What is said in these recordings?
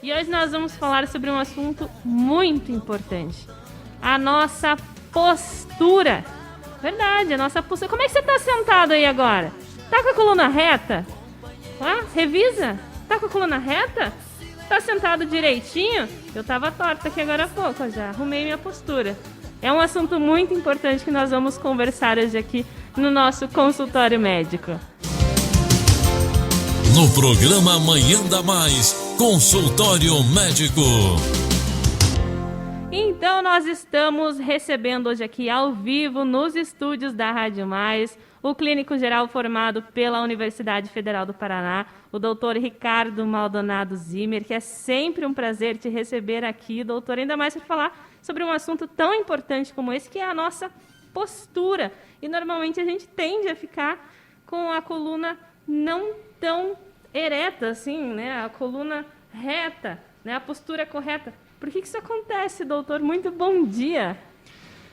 E hoje nós vamos falar sobre um assunto muito importante. A nossa postura. Verdade, a nossa postura. Como é que você está sentado aí agora? Tá com a coluna reta? Revisa. Tá com a coluna reta? Tá sentado direitinho? Eu tava torta aqui agora há pouco, já arrumei minha postura. É um assunto muito importante que nós vamos conversar hoje aqui no nosso consultório médico. No programa Manhã da Mais, Consultório Médico. Então nós estamos recebendo hoje aqui ao vivo nos estúdios da Rádio Mais o clínico geral formado pela Universidade Federal do Paraná, o doutor Ricardo Maldonado Zimmer, que é sempre um prazer te receber aqui, doutor, ainda mais para falar sobre um assunto tão importante como esse, que é a nossa postura. E normalmente a gente tende a ficar com a coluna não tão ereta assim, né? A coluna reta, né? A postura correta. Por que isso acontece, doutor? Muito bom dia.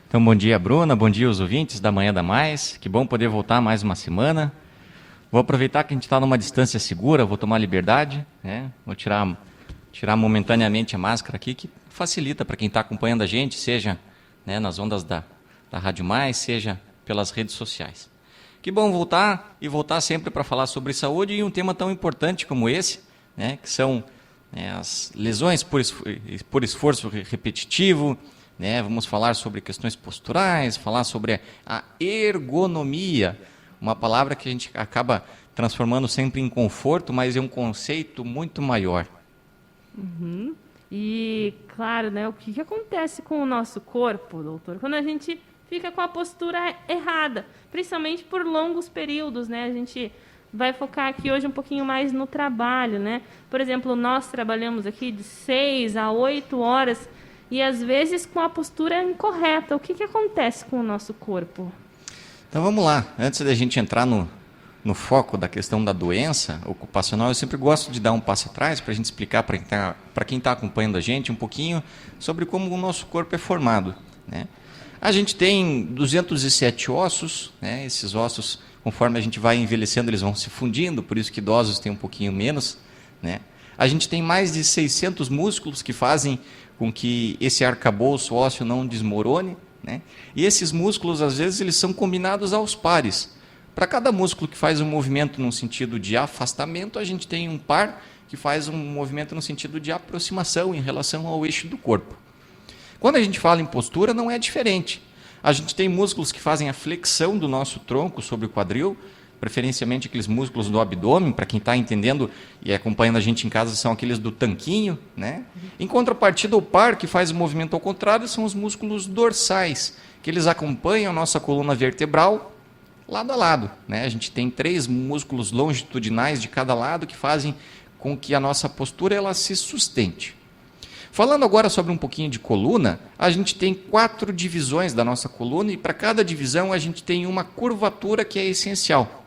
Então, bom dia, Bruna. Bom dia, os ouvintes da Manhã da Mais. Que bom poder voltar mais uma semana. Vou aproveitar que a gente está numa distância segura, vou tomar liberdade, né? Vou tirar momentaneamente a máscara aqui, que facilita para quem está acompanhando a gente, seja, né, nas ondas da Rádio Mais, seja pelas redes sociais. Que bom voltar e voltar sempre para falar sobre saúde e um tema tão importante como esse, né, que são, né, as lesões por esforço repetitivo, né, vamos falar sobre questões posturais, falar sobre a ergonomia, uma palavra que a gente acaba transformando sempre em conforto, mas é um conceito muito maior. Uhum. E, claro, né, o que acontece com o nosso corpo, doutor, quando a gente fica com a postura errada, principalmente por longos períodos, né? A gente vai focar aqui hoje um pouquinho mais no trabalho, né? Por exemplo, nós trabalhamos aqui de 6 a 8 horas e, às vezes, com a postura incorreta. O que acontece com o nosso corpo? Então, vamos lá. Antes da gente entrar no foco da questão da doença ocupacional, eu sempre gosto de dar um passo atrás para a gente explicar para quem está acompanhando a gente um pouquinho sobre como o nosso corpo é formado, né? A gente tem 207 ossos, né? Esses ossos, conforme a gente vai envelhecendo, eles vão se fundindo, por isso que idosos têm um pouquinho menos, né? A gente tem mais de 600 músculos que fazem com que esse arcabouço ósseo não desmorone, né? E esses músculos, às vezes, eles são combinados aos pares. Para cada músculo que faz um movimento no sentido de afastamento, a gente tem um par que faz um movimento no sentido de aproximação em relação ao eixo do corpo. Quando a gente fala em postura, não é diferente. A gente tem músculos que fazem a flexão do nosso tronco sobre o quadril, preferencialmente aqueles músculos do abdômen, para quem está entendendo e acompanhando a gente em casa, são aqueles do tanquinho, né? Em contrapartida, o par que faz o movimento ao contrário são os músculos dorsais, que eles acompanham a nossa coluna vertebral lado a lado, né? A gente tem 3 músculos longitudinais de cada lado que fazem com que a nossa postura ela se sustente. Falando agora sobre um pouquinho de coluna, a gente tem 4 divisões da nossa coluna e para cada divisão a gente tem uma curvatura que é essencial.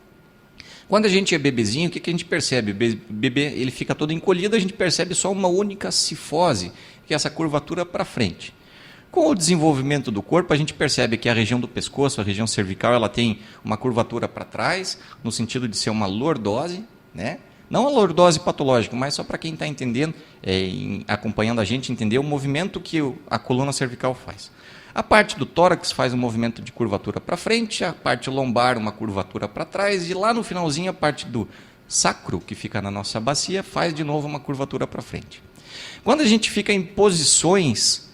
Quando a gente é bebezinho, o que a gente percebe? O bebê ele fica todo encolhido, a gente percebe só uma única cifose, que é essa curvatura para frente. Com o desenvolvimento do corpo, a gente percebe que a região do pescoço, a região cervical, ela tem uma curvatura para trás, no sentido de ser uma lordose, né? Não a lordose patológica, mas só para quem está entendendo, acompanhando a gente, entender o movimento que a coluna cervical faz. A parte do tórax faz um movimento de curvatura para frente, a parte lombar uma curvatura para trás, e lá no finalzinho a parte do sacro, que fica na nossa bacia, faz de novo uma curvatura para frente. Quando a gente fica em posições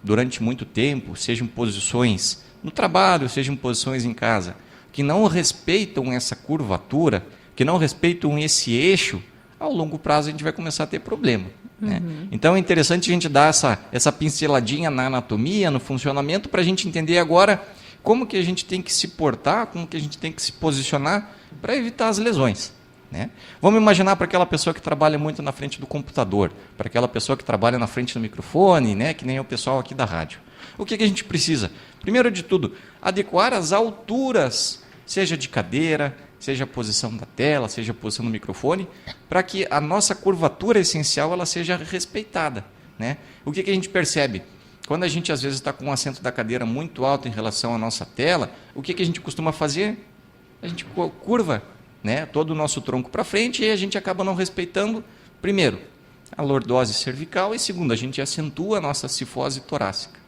durante muito tempo, sejam posições no trabalho, sejam posições em casa, que não respeitam essa curvatura, que não respeitam esse eixo, ao longo prazo a gente vai começar a ter problema, né? Então é interessante a gente dar essa pinceladinha na anatomia, no funcionamento, para a gente entender agora como que a gente tem que se portar, como que a gente tem que se posicionar para evitar as lesões, né? Vamos imaginar para aquela pessoa que trabalha muito na frente do computador, para aquela pessoa que trabalha na frente do microfone, né, que nem o pessoal aqui da rádio. O que a gente precisa? Primeiro de tudo, adequar as alturas, seja de cadeira, seja a posição da tela, seja a posição do microfone, para que a nossa curvatura essencial ela seja respeitada, né? O que a gente percebe? Quando a gente às vezes está com o assento da cadeira muito alto em relação à nossa tela, o que a gente costuma fazer? A gente curva, né, todo o nosso tronco para frente e a gente acaba não respeitando, primeiro, a lordose cervical e segundo, a gente acentua a nossa cifose torácica.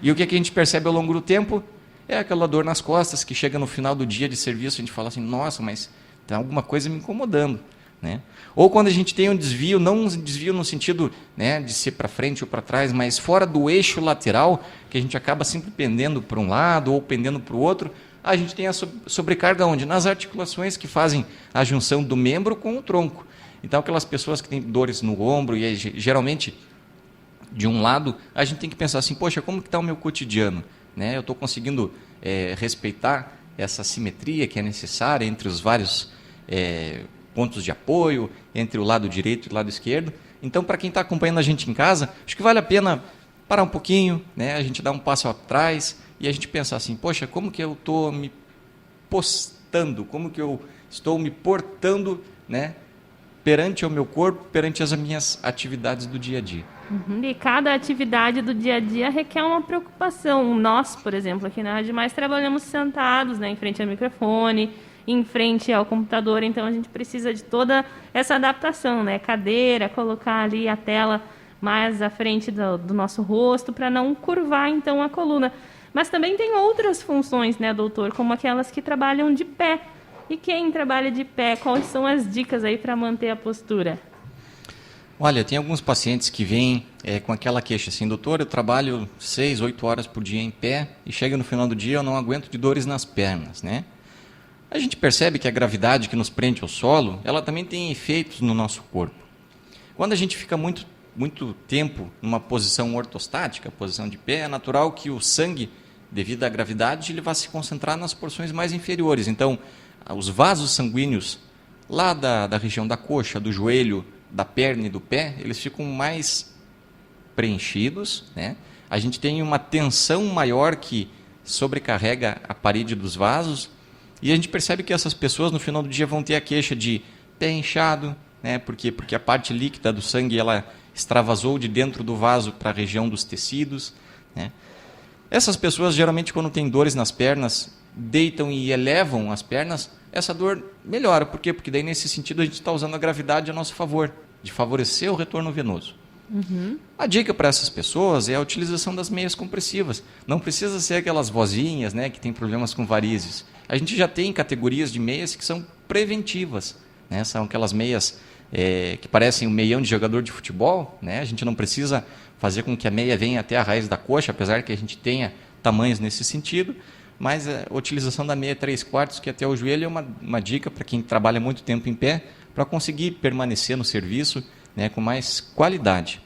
E o que a gente percebe ao longo do tempo é aquela dor nas costas que chega no final do dia de serviço, a gente fala assim, nossa, mas tem alguma coisa me incomodando. Né? Ou quando a gente tem um desvio, não um desvio no sentido, né, de ser para frente ou para trás, mas fora do eixo lateral, que a gente acaba sempre pendendo para um lado ou pendendo para o outro, a gente tem a sobrecarga onde? Nas articulações que fazem a junção do membro com o tronco. Então, aquelas pessoas que têm dores no ombro, e aí, geralmente de um lado, a gente tem que pensar assim, poxa, como que está o meu cotidiano? Né? Eu estou conseguindo respeitar essa simetria que é necessária entre os vários pontos de apoio, entre o lado direito e o lado esquerdo. Então, para quem está acompanhando a gente em casa, acho que vale a pena parar um pouquinho, né? A gente dar um passo atrás e a gente pensar assim, poxa, como que eu estou me postando, como que eu estou me portando, né, perante o meu corpo, perante as minhas atividades do dia a dia. E cada atividade do dia a dia requer uma preocupação. Nós, por exemplo, aqui na Rádio Mais, trabalhamos sentados, né, em frente ao microfone, em frente ao computador, então a gente precisa de toda essa adaptação, né? Cadeira, colocar ali a tela mais à frente do nosso rosto para não curvar então a coluna. Mas também tem outras funções, né, doutor, como aquelas que trabalham de pé. E quem trabalha de pé, quais são as dicas aí para manter a postura? Olha, tem alguns pacientes que vêm com aquela queixa assim, doutor, eu trabalho 6, 8 horas por dia em pé e chega no final do dia eu não aguento de dores nas pernas, né? A gente percebe que a gravidade que nos prende ao solo, ela também tem efeitos no nosso corpo. Quando a gente fica muito tempo numa posição ortostática, posição de pé, é natural que o sangue, devido à gravidade, ele vá se concentrar nas porções mais inferiores. Então, os vasos sanguíneos lá da região da coxa, do joelho, da perna e do pé, eles ficam mais preenchidos, né? A gente tem uma tensão maior que sobrecarrega a parede dos vasos. E a gente percebe que essas pessoas no final do dia vão ter a queixa de pé inchado, né? Porque a parte líquida do sangue ela extravasou de dentro do vaso para a região dos tecidos, né? Essas pessoas geralmente quando têm dores nas pernas, deitam e elevam as pernas, essa dor melhora. Por quê? Porque daí nesse sentido a gente está usando a gravidade a nosso favor, de favorecer o retorno venoso. A dica para essas pessoas é a utilização das meias compressivas. Não precisa ser aquelas vozinhas, né, que tem problemas com varizes. A gente já tem categorias de meias que são preventivas, né? São aquelas meias que parecem um meião de jogador de futebol, né? A gente não precisa fazer com que a meia venha até a raiz da coxa, apesar que a gente tenha tamanhos nesse sentido, mas a utilização da meia 3/4, que até o joelho, é uma dica para quem trabalha muito tempo em pé, para conseguir permanecer no serviço, né, com mais qualidade.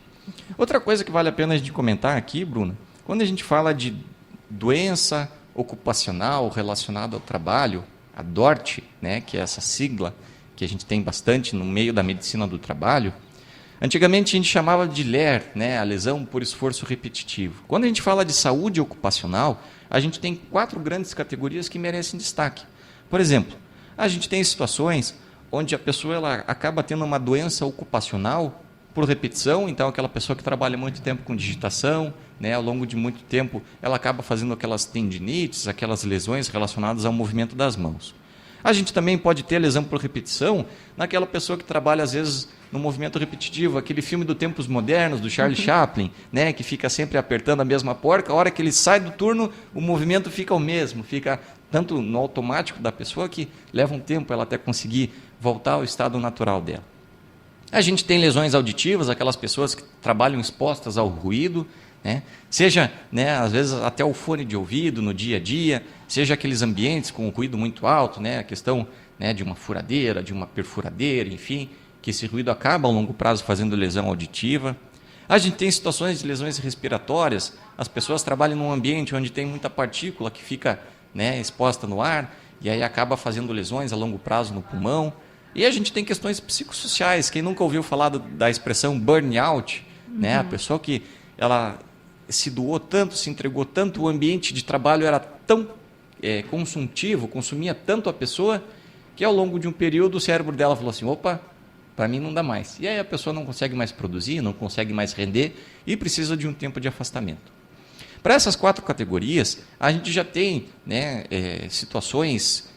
Outra coisa que vale a pena a gente comentar aqui, Bruna, quando a gente fala de doença ocupacional relacionada ao trabalho, a DORT, né, que é essa sigla que a gente tem bastante no meio da medicina do trabalho, antigamente a gente chamava de LER, né, a lesão por esforço repetitivo. Quando a gente fala de saúde ocupacional, a gente tem 4 grandes categorias que merecem destaque. Por exemplo, a gente tem situações onde a pessoa ela acaba tendo uma doença ocupacional por repetição, então aquela pessoa que trabalha muito tempo com digitação, né, ao longo de muito tempo, ela acaba fazendo aquelas tendinites, aquelas lesões relacionadas ao movimento das mãos. A gente também pode ter lesão por repetição naquela pessoa que trabalha, às vezes, no movimento repetitivo, aquele filme do Tempos Modernos, do Charlie Chaplin, né, que fica sempre apertando a mesma porca, a hora que ele sai do turno, o movimento fica o mesmo, fica tanto no automático da pessoa que leva um tempo ela até conseguir voltar ao estado natural dela. A gente tem lesões auditivas, aquelas pessoas que trabalham expostas ao ruído, né? Seja, né, às vezes até o fone de ouvido no dia a dia, seja aqueles ambientes com o ruído muito alto, né, a questão, né, de uma furadeira, de uma perfuradeira, enfim, que esse ruído acaba a longo prazo fazendo lesão auditiva. A gente tem situações de lesões respiratórias, as pessoas trabalham num ambiente onde tem muita partícula que fica, né, exposta no ar, e aí acaba fazendo lesões a longo prazo no pulmão. E a gente tem questões psicossociais. Quem nunca ouviu falar da expressão burnout, né? A pessoa que ela se doou tanto, se entregou tanto, o ambiente de trabalho era tão consultivo, consumia tanto a pessoa, que ao longo de um período o cérebro dela falou assim, opa, para mim não dá mais. E aí a pessoa não consegue mais produzir, não consegue mais render e precisa de um tempo de afastamento. Para essas 4 categorias, a gente já tem, né, situações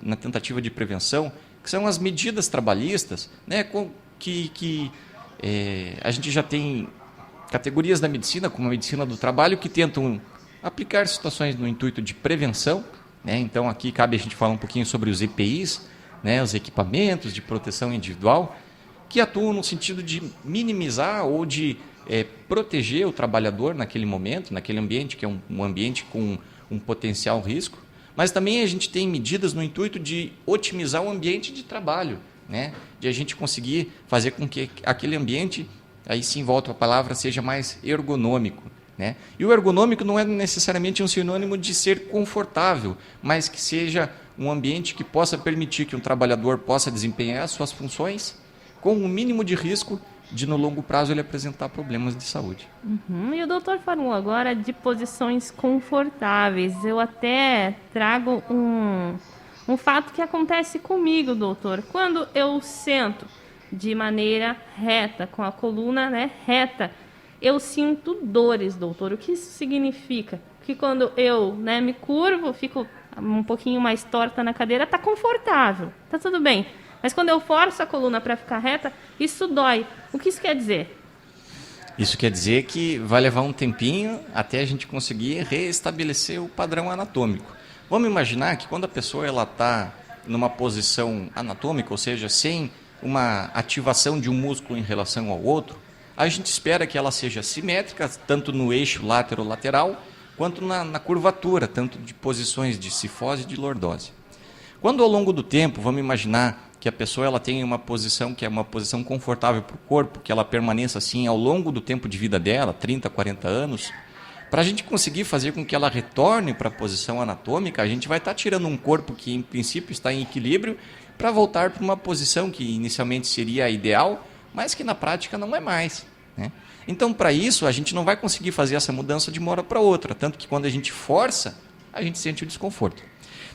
na tentativa de prevenção, que são as medidas trabalhistas, né, que A gente já tem categorias da medicina, como a medicina do trabalho, que tentam aplicar situações no intuito de prevenção, né? Então, aqui cabe a gente falar um pouquinho sobre os EPIs, né? Os equipamentos de proteção individual, que atuam no sentido de minimizar ou de proteger o trabalhador naquele momento, naquele ambiente, que é um ambiente com um potencial risco. Mas também a gente tem medidas no intuito de otimizar o ambiente de trabalho, né? De a gente conseguir fazer com que aquele ambiente, aí sim volto a palavra, seja mais ergonômico, né? E o ergonômico não é necessariamente um sinônimo de ser confortável, mas que seja um ambiente que possa permitir que um trabalhador possa desempenhar as suas funções com o mínimo de risco de, no longo prazo, ele apresentar problemas de saúde. E o doutor falou agora de posições confortáveis. Eu até trago um fato que acontece comigo, doutor. Quando eu sento de maneira reta, com a coluna, né, reta, eu sinto dores, doutor. O que isso significa? Que quando eu, né, me curvo, fico um pouquinho mais torta na cadeira, tá confortável, tá tudo bem. Mas quando eu forço a coluna para ficar reta, isso dói. O que isso quer dizer? Isso quer dizer que vai levar um tempinho até a gente conseguir reestabelecer o padrão anatômico. Vamos imaginar que quando a pessoa está numa posição anatômica, ou seja, sem uma ativação de um músculo em relação ao outro, a gente espera que ela seja simétrica, tanto no eixo látero-lateral, quanto na curvatura, tanto de posições de cifose e de lordose. Quando ao longo do tempo, vamos imaginar que a pessoa ela tenha uma posição que é uma posição confortável para o corpo, que ela permaneça assim ao longo do tempo de vida dela, 30, 40 anos, para a gente conseguir fazer com que ela retorne para a posição anatômica, a gente vai estar tirando um corpo que em princípio está em equilíbrio para voltar para uma posição que inicialmente seria a ideal, mas que na prática não é mais, né? Então, para isso, a gente não vai conseguir fazer essa mudança de uma hora para outra, tanto que quando a gente força, a gente sente o desconforto.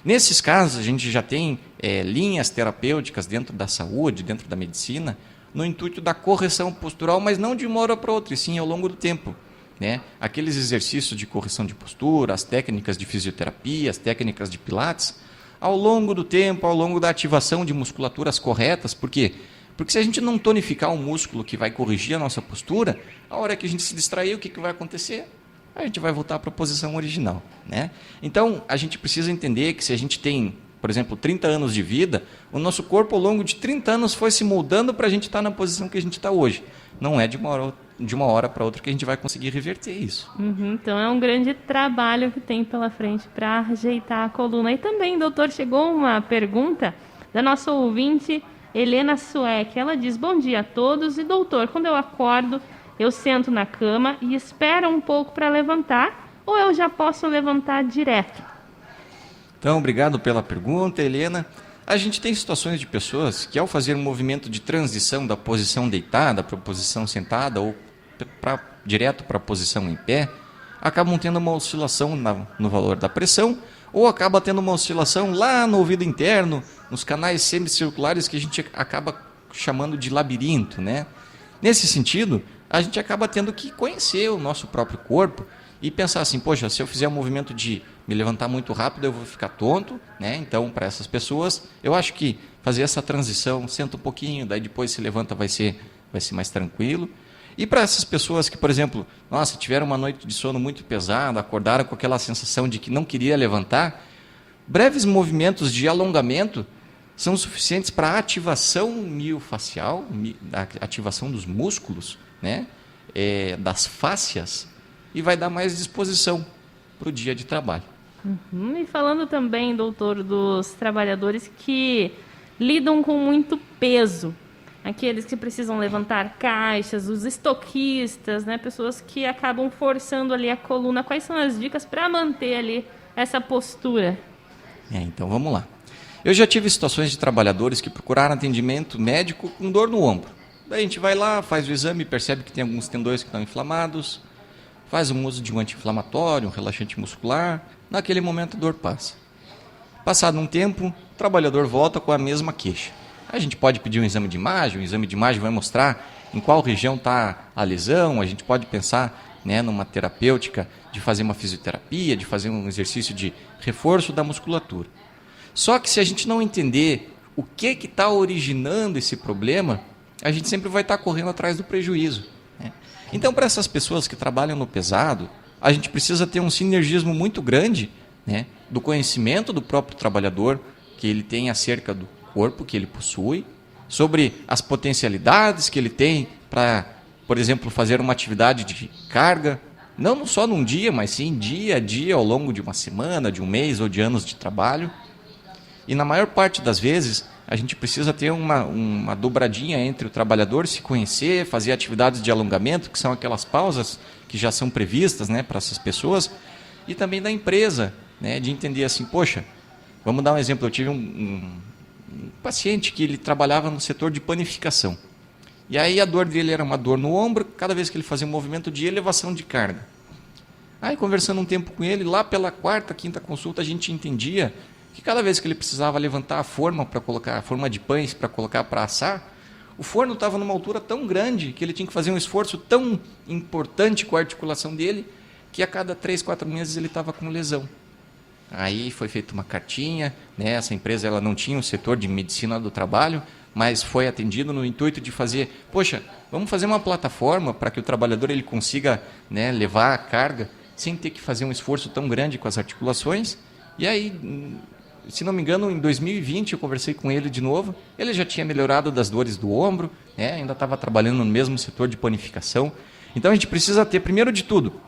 Nesses casos, a gente já tem linhas terapêuticas dentro da saúde, dentro da medicina, no intuito da correção postural, mas não de uma hora para outra, e sim ao longo do tempo, né? Aqueles exercícios de correção de postura, as técnicas de fisioterapia, as técnicas de pilates, ao longo do tempo, ao longo da ativação de musculaturas corretas. Por quê? Porque se a gente não tonificar um músculo que vai corrigir a nossa postura, a hora que a gente se distrair, o que vai acontecer? A gente vai voltar para a posição original, né? Então, a gente precisa entender que se a gente tem, por exemplo, 30 anos de vida, o nosso corpo ao longo de 30 anos foi se moldando para a gente estar na posição que a gente está hoje. Não é de uma hora para outra que a gente vai conseguir reverter isso. Então, é um grande trabalho que tem pela frente para ajeitar a coluna. E também, doutor, chegou uma pergunta da nossa ouvinte, Helena Sueck. Ela diz: bom dia a todos. E, doutor, quando eu acordo, eu sento na cama e espero um pouco para levantar, ou eu já posso levantar direto? Então, obrigado pela pergunta, Helena. A gente tem situações de pessoas que, ao fazer um movimento de transição da posição deitada para a posição sentada ou direto para a posição em pé, acabam tendo uma oscilação no valor da pressão, ou acaba tendo uma oscilação lá no ouvido interno, nos canais semicirculares que a gente acaba chamando de labirinto, né? Nesse sentido, a gente acaba tendo que conhecer o nosso próprio corpo e pensar assim: poxa, se eu fizer um movimento de me levantar muito rápido, eu vou ficar tonto, né? Então, para essas pessoas, eu acho que fazer essa transição, senta um pouquinho, daí depois se levanta, vai ser mais tranquilo. E para essas pessoas que, por exemplo, nossa, tiveram uma noite de sono muito pesada, acordaram com aquela sensação de que não queria levantar, breves movimentos de alongamento são suficientes para a ativação miofacial, a ativação dos músculos, né? Das fáscias, e vai dar mais disposição para o dia de trabalho. E falando também, doutor, dos trabalhadores que lidam com muito peso, aqueles que precisam levantar caixas, os estoquistas, né? Pessoas que acabam forçando ali a coluna. Quais são as dicas para manter ali essa postura? Então vamos lá. Eu já tive situações de trabalhadores que procuraram atendimento médico com dor no ombro. Daí a gente vai lá, faz o exame, percebe que tem alguns tendões que estão inflamados, faz um uso de um anti-inflamatório, um relaxante muscular. Naquele momento a dor passa. Passado um tempo, o trabalhador volta com a mesma queixa. A gente pode pedir um exame de imagem, o exame de imagem vai mostrar em qual região está a lesão. A gente pode pensar, né, numa terapêutica de fazer uma fisioterapia, de fazer um exercício de reforço da musculatura. Só que se a gente não entender o que está originando esse problema, a gente sempre vai estar correndo atrás do prejuízo, né? Então, para essas pessoas que trabalham no pesado, a gente precisa ter um sinergismo muito grande, né, do conhecimento do próprio trabalhador, que ele tem acerca do corpo que ele possui, sobre as potencialidades que ele tem para, por exemplo, fazer uma atividade de carga, não só num dia, mas sim dia a dia, ao longo de uma semana, de um mês ou de anos de trabalho. E na maior parte das vezes, a gente precisa ter uma dobradinha entre o trabalhador se conhecer, fazer atividades de alongamento, que são aquelas pausas que já são previstas, né, para essas pessoas, e também da empresa, né, de entender assim, poxa, vamos dar um exemplo, eu tive um paciente que ele trabalhava no setor de panificação. E aí a dor dele era uma dor no ombro, cada vez que ele fazia um movimento de elevação de carga. Aí conversando um tempo com ele, lá pela quarta, quinta consulta, a gente entendia que cada vez que ele precisava levantar a forma para colocar, a forma de pães para colocar para assar, o forno estava numa altura tão grande que ele tinha que fazer um esforço tão importante com a articulação dele, que a cada 3, 4 meses ele estava com lesão. Aí foi feita uma cartinha, né? Essa empresa ela não tinha um setor de medicina do trabalho, mas foi atendido no intuito de fazer, poxa, vamos fazer uma plataforma para que o trabalhador ele consiga, né, levar a carga sem ter que fazer um esforço tão grande com as articulações. E aí, se não me engano, em 2020 eu conversei com ele de novo, ele já tinha melhorado das dores do ombro, né? Ainda estava trabalhando no mesmo setor de panificação. Então a gente precisa ter, primeiro de tudo,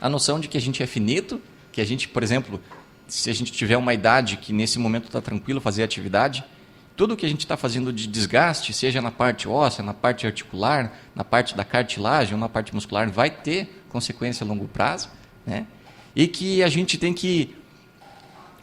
a noção de que a gente é finito, que a gente, por exemplo, se a gente tiver uma idade que nesse momento está tranquilo fazer atividade, tudo que a gente está fazendo de desgaste, seja na parte óssea, na parte articular, na parte da cartilagem ou na parte muscular, vai ter consequência a longo prazo, né? E que a gente tem que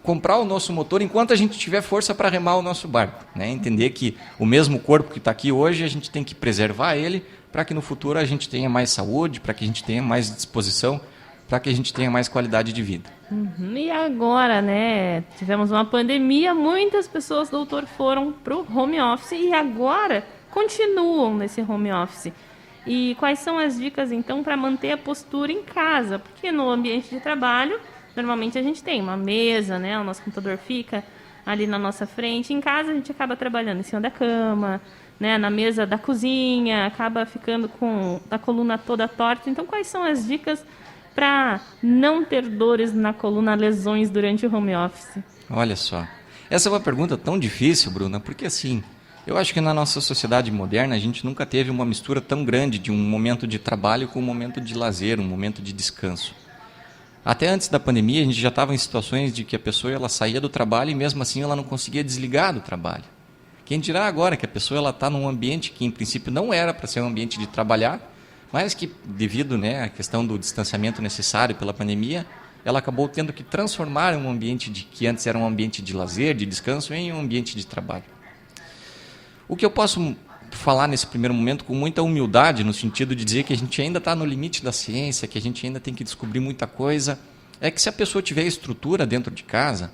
comprar o nosso motor enquanto a gente tiver força para remar o nosso barco, né? Entender que o mesmo corpo que está aqui hoje, a gente tem que preservar ele para que no futuro a gente tenha mais saúde, para que a gente tenha mais disposição, para que a gente tenha mais qualidade de vida. E agora, né, tivemos uma pandemia, muitas pessoas, doutor, foram para o home office e agora continuam nesse home office. E quais são as dicas, então, para manter a postura em casa? Porque no ambiente de trabalho, normalmente a gente tem uma mesa, né, o nosso computador fica ali na nossa frente. Em casa a gente acaba trabalhando em cima da cama, né, na mesa da cozinha, acaba ficando com a coluna toda torta. Então, quais são as dicas para não ter dores na coluna, lesões durante o home office? Olha só, essa é uma pergunta tão difícil, Bruna, porque assim, eu acho que na nossa sociedade moderna a gente nunca teve uma mistura tão grande de um momento de trabalho com um momento de lazer, um momento de descanso. Até antes da pandemia a gente já estava em situações de que a pessoa ela saía do trabalho e mesmo assim ela não conseguia desligar do trabalho. Quem dirá agora que a pessoa ela está num ambiente que em princípio não era para ser um ambiente de trabalhar, mas que, devido, né, à questão do distanciamento necessário pela pandemia, ela acabou tendo que transformar um ambiente que antes era um ambiente de lazer, de descanso, em um ambiente de trabalho. O que eu posso falar nesse primeiro momento com muita humildade, no sentido de dizer que a gente ainda está no limite da ciência, que a gente ainda tem que descobrir muita coisa, é que se a pessoa tiver estrutura dentro de casa,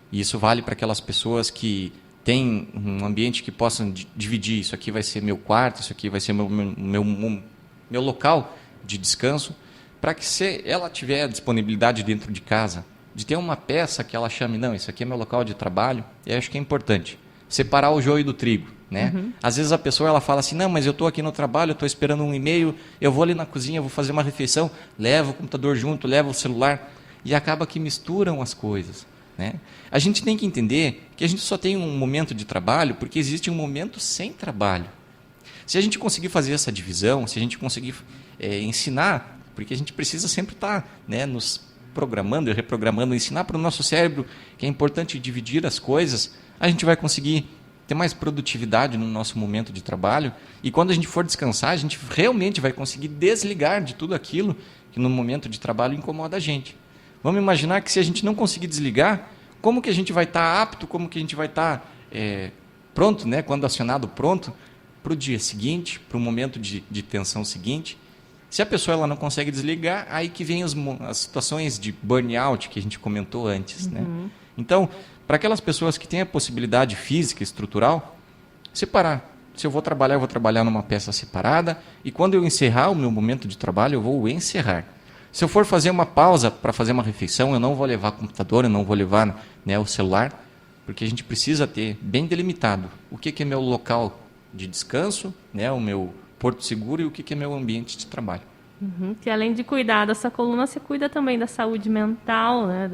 e isso vale para aquelas pessoas que têm um ambiente que possam dividir, isso aqui vai ser meu quarto, isso aqui vai ser meu local de descanso, para que se ela tiver a disponibilidade dentro de casa, de ter uma peça que ela chame, não, isso aqui é meu local de trabalho, eu acho que é importante. Separar o joio do trigo, né? Às vezes a pessoa ela fala assim, não, mas eu estou aqui no trabalho, eu estou esperando um e-mail, eu vou ali na cozinha, vou fazer uma refeição, levo o computador junto, levo o celular, e acaba que misturam as coisas, né? A gente tem que entender que a gente só tem um momento de trabalho porque existe um momento sem trabalho. Se a gente conseguir fazer essa divisão, se a gente conseguir ensinar, porque a gente precisa sempre estar, né, nos programando e reprogramando, ensinar para o nosso cérebro que é importante dividir as coisas, a gente vai conseguir ter mais produtividade no nosso momento de trabalho e quando a gente for descansar, a gente realmente vai conseguir desligar de tudo aquilo que no momento de trabalho incomoda a gente. Vamos imaginar que se a gente não conseguir desligar, como que a gente vai estar apto, como que a gente vai estar pronto, né, quando acionado pronto, para o dia seguinte, para o momento de tensão seguinte. Se a pessoa ela não consegue desligar, aí que vem as situações de burnout que a gente comentou antes, né? Então, para aquelas pessoas que têm a possibilidade física, estrutural, separar. Se eu vou trabalhar numa peça separada e quando eu encerrar o meu momento de trabalho, eu vou encerrar. Se eu for fazer uma pausa para fazer uma refeição, eu não vou levar computador, eu não vou levar, né, o celular, porque a gente precisa ter bem delimitado o que é meu local de descanso, né, o meu porto seguro e o que é meu ambiente de trabalho. Que além de cuidar da sua coluna, você cuida também da saúde mental, né?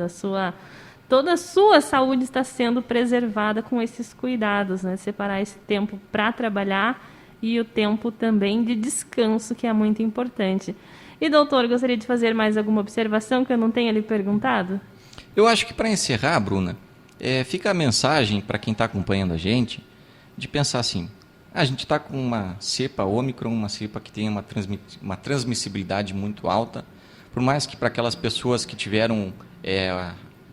Toda a sua saúde está sendo preservada com esses cuidados, né? Separar esse tempo para trabalhar e o tempo também de descanso, que é muito importante. E, doutor, gostaria de fazer mais alguma observação que eu não tenha lhe perguntado? Eu acho que para encerrar, Bruna, fica a mensagem para quem está acompanhando a gente de pensar assim, a gente está com uma cepa Ômicron, uma cepa que tem uma transmissibilidade muito alta, por mais que para aquelas pessoas que tiveram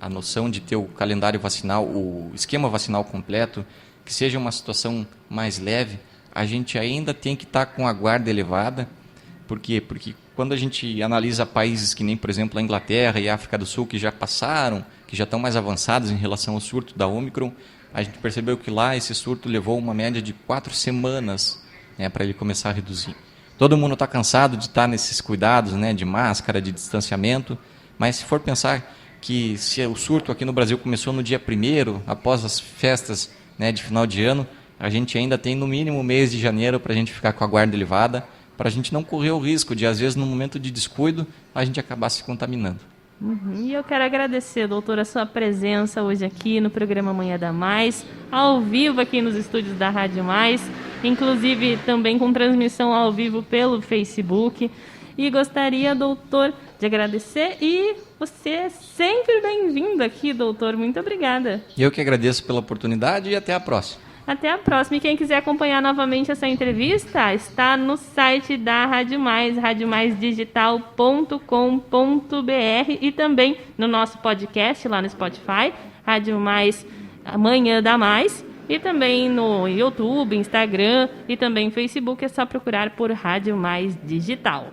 a noção de ter o calendário vacinal, o esquema vacinal completo, que seja uma situação mais leve, a gente ainda tem que estar com a guarda elevada. Por quê? Porque quando a gente analisa países que nem, por exemplo, a Inglaterra e a África do Sul, que já passaram, que já estão mais avançados em relação ao surto da Ômicron, a gente percebeu que lá esse surto levou uma média de 4 semanas, né, para ele começar a reduzir. Todo mundo está cansado de estar nesses cuidados, né, de máscara, de distanciamento, mas se for pensar que se o surto aqui no Brasil começou no dia 1º, após as festas, né, de final de ano, a gente ainda tem no mínimo o mês de janeiro para a gente ficar com a guarda elevada, para a gente não correr o risco de, às vezes, no momento de descuido, a gente acabar se contaminando. E eu quero agradecer, doutor, a sua presença hoje aqui no programa Manhã da Mais, ao vivo aqui nos estúdios da Rádio Mais, inclusive também com transmissão ao vivo pelo Facebook. E gostaria, doutor, de agradecer e você é sempre bem-vindo aqui, doutor. Muito obrigada. Eu que agradeço pela oportunidade e até a próxima. Até a próxima. E quem quiser acompanhar novamente essa entrevista, está no site da Rádio Mais, radiomaisdigital.com.br e também no nosso podcast lá no Spotify, Rádio Mais Manhã da Mais, e também no YouTube, Instagram e também Facebook, é só procurar por Rádio Mais Digital.